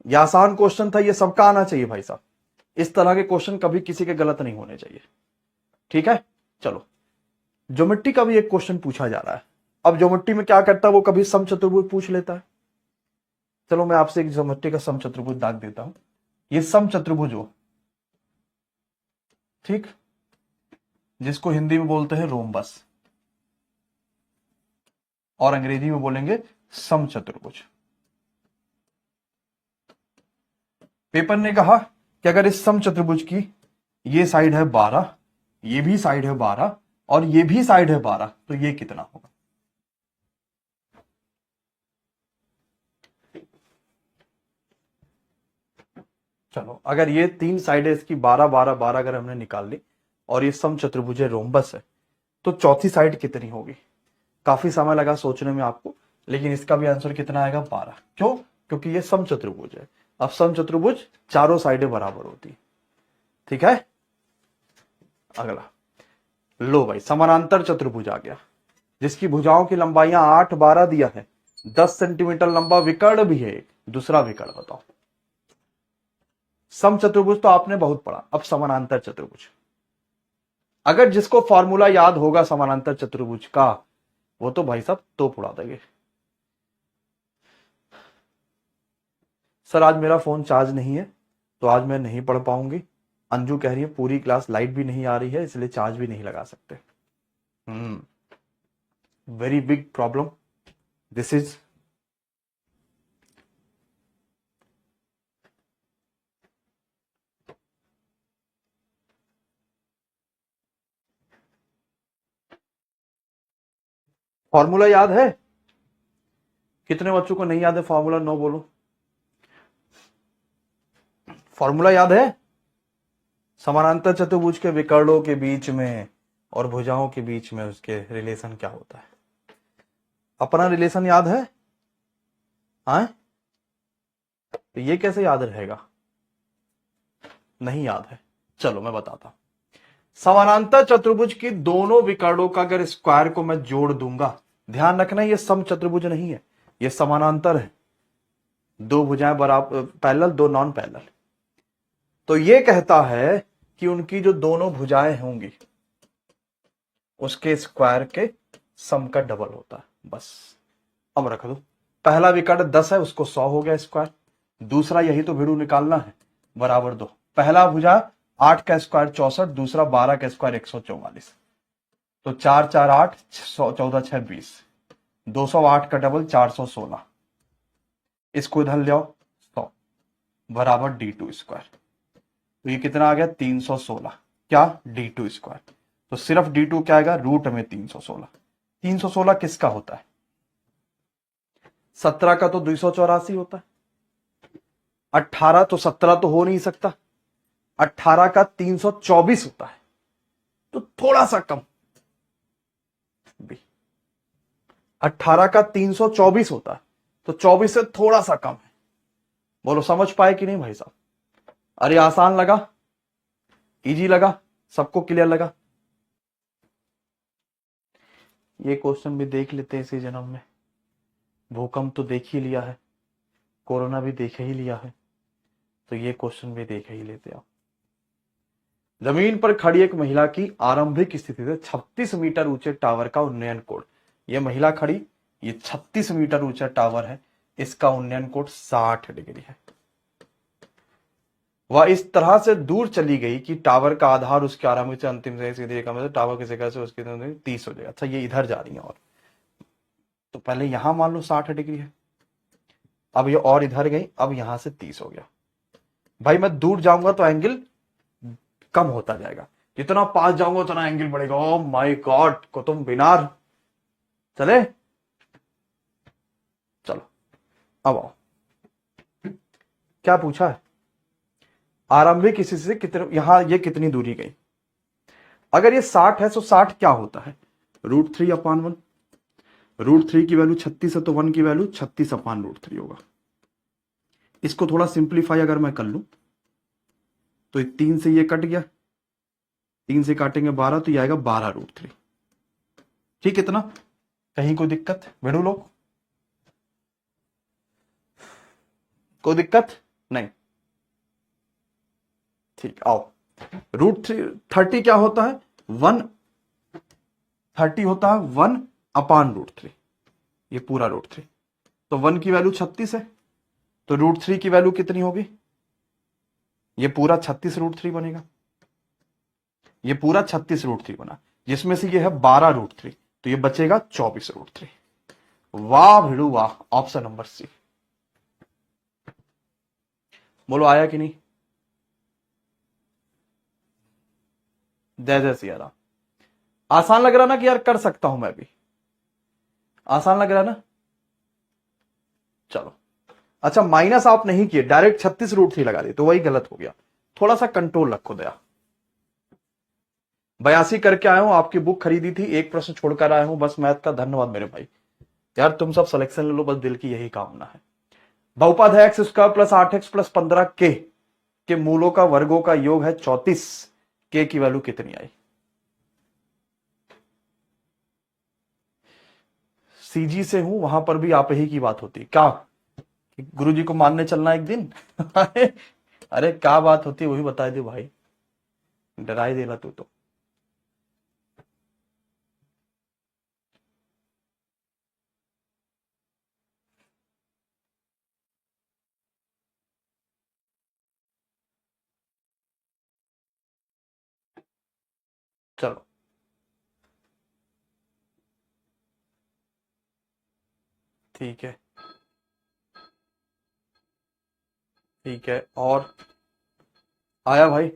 यह आसान क्वेश्चन था, ये सबका आना चाहिए भाई साहब, इस तरह के क्वेश्चन कभी किसी के गलत नहीं होने चाहिए, ठीक है। चलो ज्योमेट्री का भी एक क्वेश्चन पूछा जा रहा है। अब ज्योमेट्री में क्या करता है, वो कभी समचतुर्भुज पूछ लेता है। चलो मैं आपसे एक ज्योमेट्री का समचतुर्भुज दाग देता हूं, ये समचतुर्भुज हो, ठीक, जिसको हिंदी में बोलते हैं रोम्बस और अंग्रेजी में बोलेंगे समचतुर्भुज। पेपर ने कहा कि अगर इस समचतुर्भुज की ये साइड है 12, ये भी साइड है 12 और ये भी साइड है 12, तो ये कितना होगा। चलो अगर ये 3 साइडें इसकी 12 12 12 अगर हमने निकाल ली और ये समचतुर्भुज है रोम्बस है, तो चौथी साइड कितनी होगी। काफी समय लगा सोचने में आपको, लेकिन इसका भी आंसर कितना आएगा 12। क्यों, क्योंकि ये समचतुर्भुज है। अब समचतुर्भुज चारों साइडें बराबर होती, ठीक है। अगला लो भाई, समानांतर चतुर्भुज आ गया, जिसकी भुजाओं की लंबाइयां 8 12 दिया है, 10 सेंटीमीटर लंबा विकर्ण भी है। दूसरा विकर्ण बताओ। समचतुर्भुज तो आपने बहुत पढ़ा, अब समानांतर चतुर्भुज। अगर जिसको फॉर्मूला याद होगा समानांतर चतुर्भुज का, वो तो भाई साहब तो उड़ा देंगे। सर आज मेरा फोन चार्ज नहीं है, तो आज मैं नहीं पढ़ पाऊंगी। अंजू कह रही है पूरी क्लास लाइट भी नहीं आ रही है, इसलिए चार्ज भी नहीं लगा सकते। Very big problem this is. Formula याद है, कितने बच्चों को नहीं याद है फॉर्मूला, नो बोलो। फॉर्मूला याद है, समानांतर चतुर्भुज के विकर्णों के बीच में और भुजाओं के बीच में उसके रिलेशन क्या होता है। अपना रिलेशन याद है, हाँ तो ये कैसे याद रहेगा, नहीं याद है। चलो मैं बताता हूं। समानांतर चतुर्भुज की दोनों विकर्णों का अगर स्क्वायर को मैं जोड़ दूंगा, ध्यान रखना ये समचतुर्भुज नहीं है, ये समानांतर है, दो भुजाएं बराबर पैरेलल, दो नॉन पैरेलल। तो ये कहता है कि उनकी जो दोनों भुजाएं होंगी उसके स्क्वायर के सम का डबल होता है, बस। अब रख दो, पहला विकर्ण 10 है, उसको 100 हो गया स्क्वायर। दूसरा यही तो भिड़ू निकालना है, बराबर 2। पहला भुजा 8 का स्क्वायर 64, दूसरा 12 का स्क्वायर 144, तो 4 4 8 14 6 20, 208 का डबल 416, इसको इधर ले आओ 100 बराबर d2 स्क्वायर। तो ये कितना आ गया 316, क्या d2 स्क्वायर। तो सिर्फ d2 क्या आएगा, रूट में 316। 316 किसका होता है, 17 का तो 284 होता है। 18 तो 17 तो हो नहीं सकता, 18 का 324 होता है, तो थोड़ा सा कम। 18 का 324 होता है, तो 24 से थोड़ा सा कम है। बोलो समझ पाए कि नहीं भाई साहब। अरे आसान लगा, इजी लगा, सबको क्लियर लगा। ये क्वेश्चन भी देख लेते हैं इसी जन्म में। भूकंप तो देख ही लिया है, कोरोना भी देख ही लिया है, तो ये क्वेश्चन भी देख ही लेते आप। जमीन पर खड़ी एक महिला की आरंभिक स्थिति से 36 मीटर ऊंचे टावर का उन्नयन कोण। यह महिला खड़ी ये 36 मीटर ऊंचा टावर है, इसका उन्नयन कोण 60 डिग्री है। वह इस तरह से दूर चली गई कि टावर का आधार उसके आरंभ से अंतिम से सीधी रेखा में, टावर की शिखर से उसकी 30 हो जाएगा। अच्छा ये इधर जा रही है, और तो पहले यहां मान लो 60 डिग्री है, अब ये और इधर गई, अब यहां से 30 हो गया। भाई मैं दूर जाऊंगा तो एंगल कम होता जाएगा, जितना पास जाऊंगा उतना एंगल बढ़ेगा। Oh my God, Qutub Minar. चले चलो अब आओ, क्या पूछा है, आरंभिक किसी से कितने, यहां ये कितनी दूरी गई। अगर ये 60 है तो 60 क्या होता है, √3/1। √3 की वैल्यू 36 है तो 1 की वैल्यू 36/√3 होगा। इसको थोड़ा सिंप्लीफाई अगर मैं कर लूं तो 3 से ये कट गया, 3 से काटेंगे 12 तो ये आएगा 12√3। ठीक, इतना कहीं कोई दिक्कत बेड़ू लोग, कोई दिक्कत नहीं। ठीक, आओ √30 क्या होता है, 130 होता है 1/√3, ये पूरा √3। तो 1 की वैल्यू 36 है, तो √3 की वैल्यू कितनी होगी, ये पूरा 36√3 बनेगा। ये पूरा 36√3 बना, जिसमें से ये है 12√3, तो ये बचेगा 24√3। वाह भिड़ू वाह, ऑप्शन नंबर सी। बोलो आया कि नहीं, जय जय सिया राम। आसान लग रहा ना कि यार कर सकता हूं मैं भी, आसान लग रहा ना। चलो अच्छा, माइनस आप नहीं किए, डायरेक्ट 36√3 लगा दिए, तो वही गलत हो गया। थोड़ा सा कंट्रोल रखो दया। 82 करके आया हूं, आपकी बुक खरीदी थी, एक प्रश्न छोड़कर आया हूं बस मैथ का। धन्यवाद मेरे भाई, यार तुम सब सिलेक्शन ले लो, बस दिल की यही कामना है। बहुपद है x² + 8x + 15 के मूलों का वर्गों का योग है 34, के की वैल्यू कितनी आई। सीजी से हूं, वहां पर भी आप ही की बात होती क्या, गुरु जी को मानने चलना एक दिन। अरे क्या बात होती है वही बता दे भाई, डराई देना तू तो। चलो ठीक है, ठीक है, और आया भाई,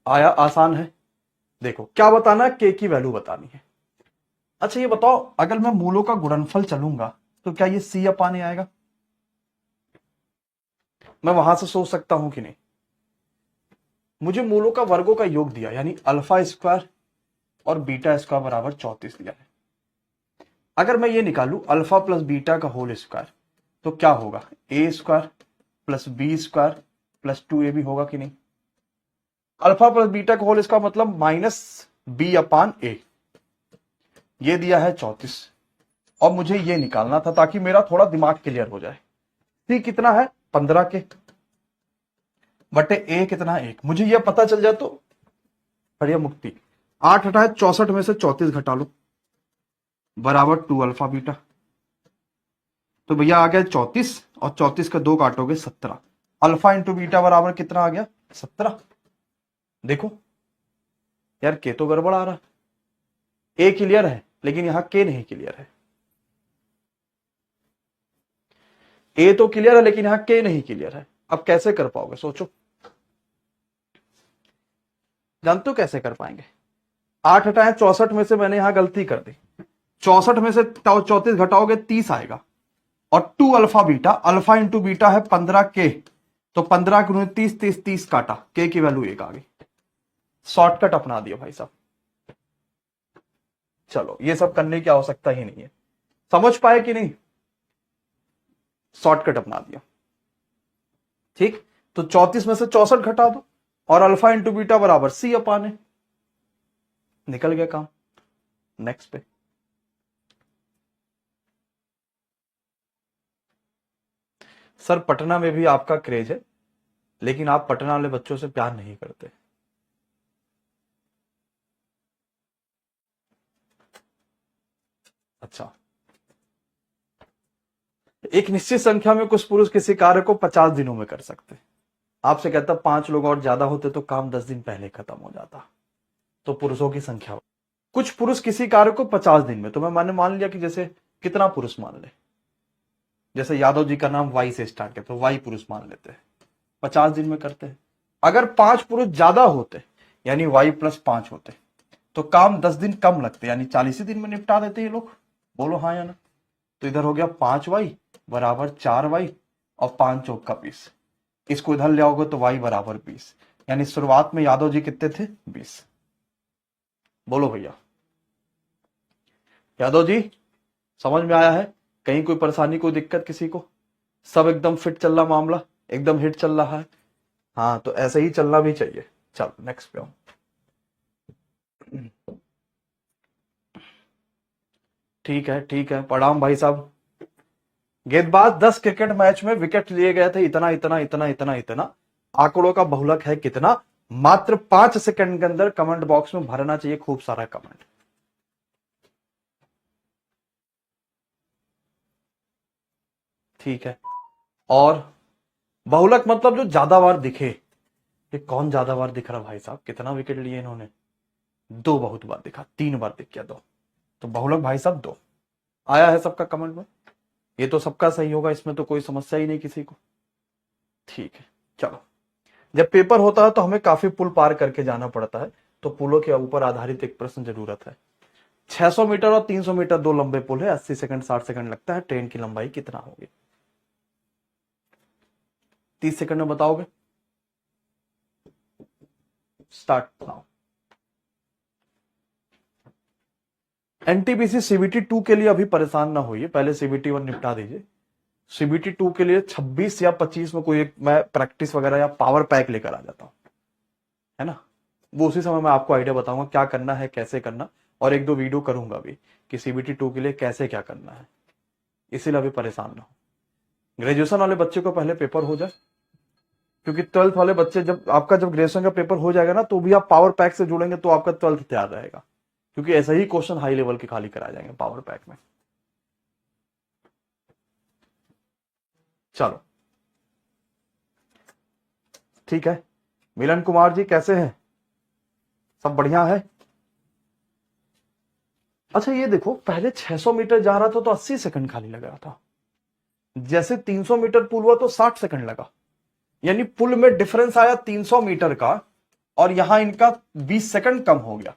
आया, आसान है। देखो क्या बताना है, के की वैल्यू बतानी है। अच्छा ये बताओ, अगर मैं मूलों का गुणनफल चलूंगा तो क्या ये C/A आएगा, मैं वहां से सोच सकता हूं कि नहीं। मुझे मूलों का वर्गों का योग दिया, यानी α² और β² बराबर 34 दिया है। अगर मैं ये निकालू अल्फा प्लस बीटा का होल स्क्वायर, तो क्या होगा, A² + B² + 2AB होगा कि नहीं। अल्फा प्लस बीटा का होल स्क्वायर मतलब -B/A, ये दिया है 34, और मुझे ये निकालना था ताकि मेरा थोड़ा दिमाग क्लियर हो जाए। C कितना है, 15 के बटे A कितना, 1। मुझे ये पता चल जाए तो बढ़िया मुक्ति। 8 हटाए 64 में से 34 घटा लो, बराबर 2α β। तो भैया आ गया 34, और 34 का 2 काटोगे 17। अल्फा इंटू बीटा बराबर कितना आ गया, 17। देखो यार के तो गड़बड़ आ रहा, ए क्लियर है लेकिन यहां के नहीं क्लियर है। ए तो क्लियर है लेकिन यहां के नहीं क्लियर है। अब कैसे कर पाओगे, सोचो, जानते हो कैसे कर पाएंगे। 8 हटाए 64 में से मैंने यहां गलती कर दी, 64 में से 34 घटाओगे 30 आएगा, और 2α β, अल्फा इंटू बीटा है 15 के, तो 15 के 30, 30, 30 काटा, के की वैल्यू 1 आ गई। शॉर्टकट अपना दिया भाई साहब। चलो ये सब करने की आवश्यकता ही नहीं है, समझ पाए कि नहीं, शॉर्टकट अपना दिया। ठीक, तो 34 में से 64 घटा दो, और अल्फा इंटू बीटा बराबर C/A, निकल गया काम। नेक्स्ट पे, सर पटना में भी आपका क्रेज है, लेकिन आप पटना वाले बच्चों से प्यार नहीं करते। अच्छा, एक निश्चित संख्या में कुछ पुरुष किसी कार्य को 50 दिनों में कर सकते हैं। आपसे कहता 5 लोग और ज्यादा होते तो काम 10 दिन पहले खत्म हो जाता। तो पुरुषों की संख्या, कुछ पुरुष किसी कार्य को 50 दिन में, तो मैं मान लिया कि जैसे कितना पुरुष मान ले, जैसे यादव जी का नाम वाई से स्टार्ट है तो वाई पुरुष मान लेते हैं, 50 दिन में करते हैं। अगर 5 पुरुष ज्यादा होते यानी वाई प्लस 5 होते तो काम 10 दिन कम लगते, यानी 40 ही दिन में निपटा देते ये लोग। बोलो हाँ या ना। तो इधर हो गया 5 वाई बराबर 4 वाई और 5 चौक का 20। इसको इधर ले आओगे तो वाई बराबर 20, यानी शुरुआत में यादव जी कितने थे 20। बोलो भैया यादव जी समझ में आया है? कहीं कोई परेशानी कोई दिक्कत किसी को? सब एकदम फिट चल रहा, मामला एकदम हिट चल रहा है? हाँ तो ऐसे ही चलना भी चाहिए। चलो नेक्स्ट पे आओ। ठीक है प्रणाम भाई साहब। गेंदबाज 10 क्रिकेट मैच में विकेट लिए गए थे इतना इतना इतना इतना इतना, आंकड़ों का बहुलक है कितना? मात्र 5 सेकंड के अंदर कमेंट बॉक्स में भरना चाहिए खूब सारा कमेंट। ठीक है, और बहुलक मतलब जो ज्यादा बार दिखे। ये कौन ज्यादा बार दिख रहा भाई साहब? कितना विकेट लिए इन्होंने? 2 बहुत बार दिखा, 3 बार दिख गया 2, तो बहुलक भाई साहब 2 आया है सबका कमेंट में। ये तो सबका सही होगा, इसमें तो कोई समस्या ही नहीं किसी को। ठीक है चलो, जब पेपर होता है तो हमें काफी पुल पार करके जाना पड़ता है, तो पुलों के ऊपर आधारित एक प्रश्न जरूरत है। 600 मीटर और 300 मीटर 2 लंबे पुल है, 80 सेकंड 60 सेकंड लगता है। ट्रेन की लंबाई कितना होगी? 30 सेकंड में बताओगे? Start now. एनटीपीसी सीबीटी 2 के लिए अभी परेशान ना होइए, पहले सीबीटी 1 निपटा दीजिए। सीबीटी 2 के लिए 26 या 25 में कोई एक मैं प्रैक्टिस वगैरह या पावर पैक लेकर आ जाता हूं, है ना। वो उसी समय मैं आपको आइडिया बताऊंगा क्या करना है कैसे करना, और 1-2 वीडियो करूंगा भी कि सीबीटी 2 के लिए कैसे क्या करना है, इसीलिए अभी परेशान ना हो। ग्रेजुएशन वाले बच्चे को पहले पेपर हो जाए, क्योंकि 12th वाले बच्चे जब ग्रेजुएशन का पेपर हो जाएगा ना, तो भी आप पावर पैक से जुड़ेंगे तो आपका 12th तैयार रहेगा, क्योंकि ऐसा ही क्वेश्चन हाई लेवल के खाली कराए जाएंगे पावर पैक में। चलो ठीक है, मिलन कुमार जी कैसे हैं? सब बढ़िया है? अच्छा ये देखो, पहले 600 मीटर जा रहा था तो 80 सेकंड खाली लग रहा था, जैसे 300 मीटर पुल हुआ तो 60 सेकंड लगा, यानी पुल में डिफरेंस आया 300 मीटर का, और यहां इनका 20 सेकंड कम हो गया,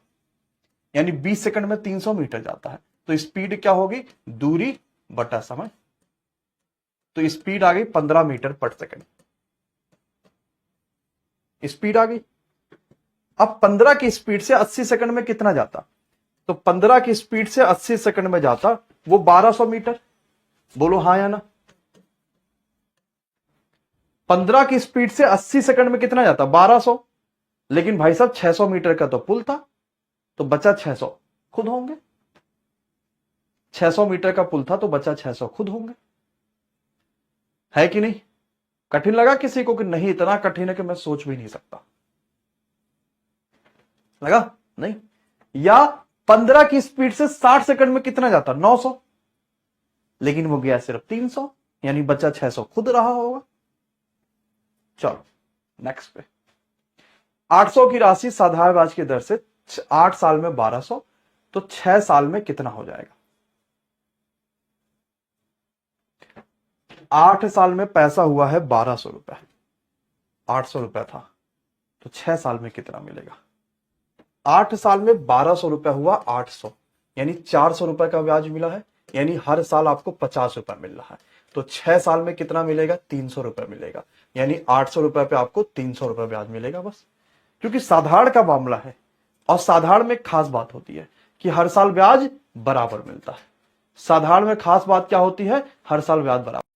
यानी 20 सेकंड में 300 मीटर जाता है। तो स्पीड क्या होगी? दूरी बटा समय, तो स्पीड आ गई 15 मीटर पर सेकंड, स्पीड आ गई। अब 15 की स्पीड से 80 सेकंड में कितना जाता? तो 15 की स्पीड से 80 सेकंड में जाता वो 1200 मीटर। बोलो हाँ या ना। 15 की स्पीड से 80 सेकंड में कितना जाता? 1200। लेकिन भाई साहब 600 मीटर का तो पुल था, तो बचा 600 खुद होंगे। 600 मीटर का पुल था तो बचा 600 खुद होंगे, है कि नहीं? कठिन लगा किसी को कि नहीं इतना कठिन है कि मैं सोच भी नहीं सकता? लगा नहीं? या 15 की स्पीड से 60 सेकंड में कितना जाता? 900, लेकिन वो गया सिर्फ 300, यानी बचा 600 खुद रहा होगा। चलो नेक्स्ट पे, 800 की राशि साधारण ब्याज की दर से 8 साल में 1200, तो 6 साल में कितना हो जाएगा? 8 साल में पैसा हुआ है 1200 रुपए, 800 रुपए था, तो 6 साल में कितना मिलेगा? 8 साल में 1200 रुपए हुआ 800, यानी 400 रुपए का ब्याज मिला है, यानी हर साल आपको 50 रुपए मिल रहा है। तो 6 साल में कितना मिलेगा? 300 रुपए मिलेगा, यानी 800 रुपए पे आपको 300 रुपए ब्याज मिलेगा बस। क्योंकि साधारण का मामला है, और साधारण में खास बात होती है कि हर साल ब्याज बराबर मिलता है। साधारण में खास बात क्या होती है? हर साल ब्याज बराबर।